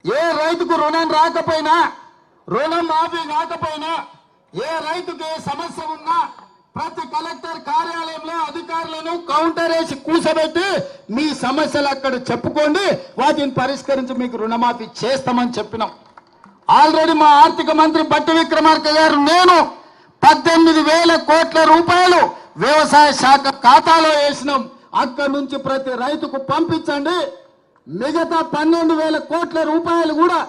ఏ రైతుకు రుణం రాకపోయినా, రుణం మాఫీ కాకపోయినా, ఏ రైతుకు ఏ సమస్య ఉన్నా ప్రతి కలెక్టర్ కార్యాలయంలో అధికారులను కౌంటర్ వేసి కూర్చోబెట్టి మీ సమస్యలు అక్కడ చెప్పుకోండి, వాటిని పరిష్కరించి మీకు రుణమాఫీ చేస్తామని చెప్పినాం. ఆల్రెడీ మా ఆర్థిక మంత్రి బట్టి విక్రమార్క గారు నేను 18,000 కోట్ల రూపాయలు వ్యవసాయ శాఖ ఖాతాలో వేసినాం. అక్కడి నుంచి ప్రతి రైతుకు పంపించండి. మిగతా 12,000 కోట్ల రూపాయలు కూడా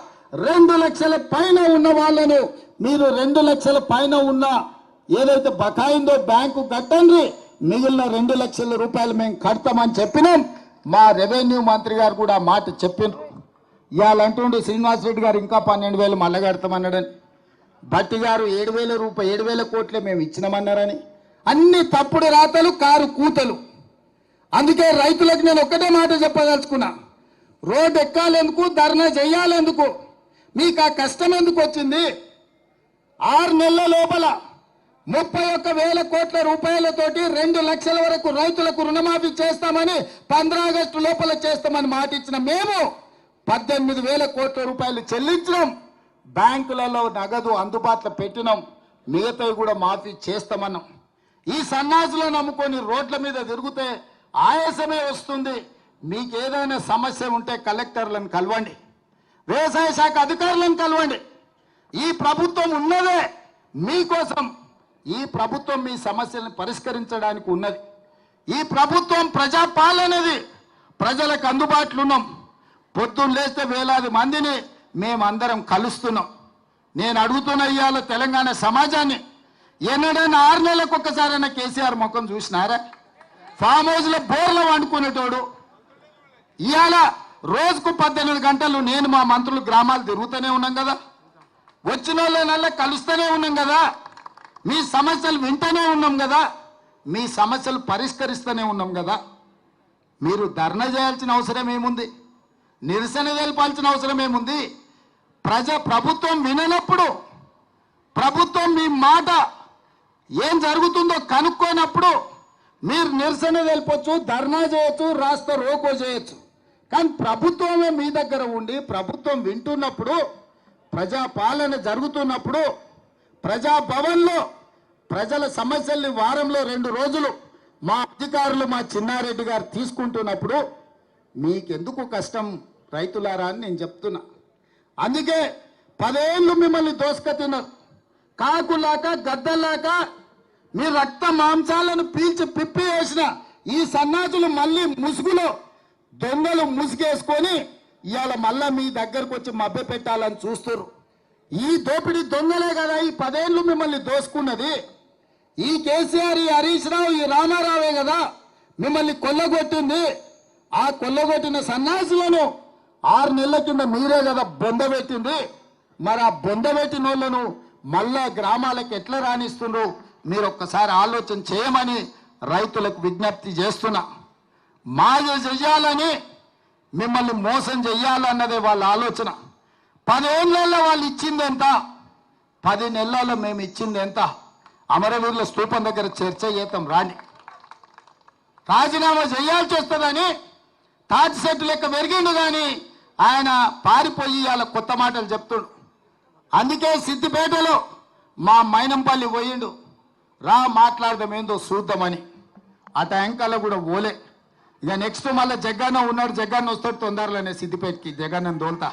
2 లక్షల పైన ఉన్న వాళ్ళను మీరు 2 లక్షల పైన ఉన్న ఏదైతే బకాయిందో బ్యాంకు కట్టండి, మిగిలిన 2 లక్షల రూపాయలు మేము కడతామని చెప్పినాం. మా రెవెన్యూ మంత్రి గారు కూడా ఆ మాట చెప్పినారు. ఇవాళ అంటుండే శ్రీనివాసరెడ్డి గారు ఇంకా 12,000 మళ్ళా కడతామన్నాడని, భట్టి గారు 7,000 కోట్లే మేము ఇచ్చినామన్నారని. అన్ని తప్పుడు రాతలు, కారు కూతలు. అందుకే రైతులకు నేను ఒక్కటే మాట చెప్పదలుచుకున్నా, రోడ్డు ఎక్కాలెందుకు, ధర్నా చెయ్యాలెందుకు, మీకు ఆ కష్టం ఎందుకు వచ్చింది? 6 నెలల లోపల 31,000 కోట్ల రూపాయలతోటి 2 లక్షల వరకు రైతులకు రుణమాఫీ చేస్తామని 15 ఆగస్టు లోపల చేస్తామని మాట ఇచ్చిన మేము 18,000 కోట్ల రూపాయలు చెల్లించినాం. బ్యాంకులలో నగదు అందుబాటులో పెట్టినాం. మిగతావి కూడా మాఫీ చేస్తామన్నాం. ఈ సన్నాసులను నమ్ముకొని రోడ్ల మీద తిరిగితే ఆయాసమే వస్తుంది. మీకు ఏదైనా సమస్య ఉంటే కలెక్టర్లను కలవండి, వ్యవసాయ శాఖ అధికారులను కలవండి. ఈ ప్రభుత్వం ఉన్నదే మీకోసం. ఈ ప్రభుత్వం మీ సమస్యలను పరిష్కరించడానికి ఉన్నది. ఈ ప్రభుత్వం ప్రజాపాలనది. ప్రజలకు అందుబాటులో ఉన్నాం. పొద్దున్న లేస్తే వేలాది మందిని మేమందరం కలుస్తున్నాం. నేను అడుగుతున్న ఇవాళ తెలంగాణ సమాజాన్ని, ఎన్నడైనా 6 నెలలకు ఒక్కసారైనా కేసీఆర్ ముఖం చూసినారా? ఫామ్ హౌస్లో బోర్లో వండుకునేటోడు ఇవాళ రోజుకు 18 గంటలు నేను మా మంత్రులు గ్రామాలు తిరుగుతూనే ఉన్నాం కదా, వచ్చిన వాళ్ళనల్లా కలుస్తూనే ఉన్నాం కదా, మీ సమస్యలు వింటూనే ఉన్నాం కదా, మీ సమస్యలు పరిష్కరిస్తూనే ఉన్నాం కదా. మీరు ధర్నా చేయాల్సిన అవసరం ఏముంది? నిరసన తెలపాల్సిన అవసరం ఏముంది? ప్రభుత్వం విననప్పుడు, ప్రభుత్వం మీ మాట ఏం జరుగుతుందో కనుక్కోనప్పుడు మీరు నిరసన తెలపొచ్చు, ధర్నా చేయొచ్చు, రాస్తా రోకో చేయొచ్చు. కానీ ప్రభుత్వమే మీ దగ్గర ఉండి ప్రభుత్వం వింటున్నప్పుడు, ప్రజాపాలన జరుగుతున్నప్పుడు, ప్రజాభవన్లో ప్రజల సమస్యల్ని వారంలో 2 రోజులు మా అధికారులు, మా చిన్నారెడ్డి గారు తీసుకుంటున్నప్పుడు మీకెందుకు కష్టం రైతులారా అని నేను చెప్తున్నా. అందుకే 10 ఏళ్ళు మిమ్మల్ని దోసుక తిన్నారు. కాకులాక గద్దలాక మీ రక్త మాంసాలను పీల్చి పిప్పి వేసిన ఈ సన్నాసులు మళ్ళీ ముసుగులో దొంగలు ముసుగేసుకొని ఇవాళ మళ్ళా మీ దగ్గరకు వచ్చి మభ్య పెట్టాలని చూస్తారు. ఈ దోపిడీ దొంగలే కదా ఈ 10 ఏళ్ళు మిమ్మల్ని దోసుకున్నది. ఈ కేసీఆర్, ఈ హరీష్ రావు, ఈ రామారావే కదా మిమ్మల్ని కొల్లగొట్టింది. ఆ కొల్లగొట్టిన సన్నాసులను 6 నెలల కింద మీరే కదా బొందబెట్టింది. మరి ఆ బొందబెట్టిన వాళ్ళను మళ్ళా గ్రామాలకు ఎట్లా రాణిస్తుండ్రు మీరు ఒక్కసారి ఆలోచన చేయమని రైతులకు విజ్ఞప్తి చేస్తున్నా. మాయ చెయ్యాలని, మిమ్మల్ని మోసం చెయ్యాలన్నదే వాళ్ళ ఆలోచన. 10 ఏళ్ళలో వాళ్ళు ఇచ్చింది ఎంత, 10 నెలల్లో మేము ఇచ్చింది ఎంత? అమరవీరుల స్తూపం దగ్గర చర్చ చేద్దాం రాండి. రాజీనామా చేయాల్సి వస్తుందని తాటి సెట్టు లెక్క పెరిగిండు కానీ ఆయన పారిపోయి అలా కొత్త మాటలు చెప్తుండు. అందుకే సిద్దిపేటలో మా మైనంపల్లి పోయిండు, రా మాట్లాడదాం ఏందో చూద్దామని. అటు యాంకల్లో కూడా పోలే. ఇక నెక్స్ట్ మళ్ళీ జగన్న ఉన్నాడు, జగన్న వస్తాడు తొందరలోనే సిద్దిపేటకి, జగన్న దోల్తా.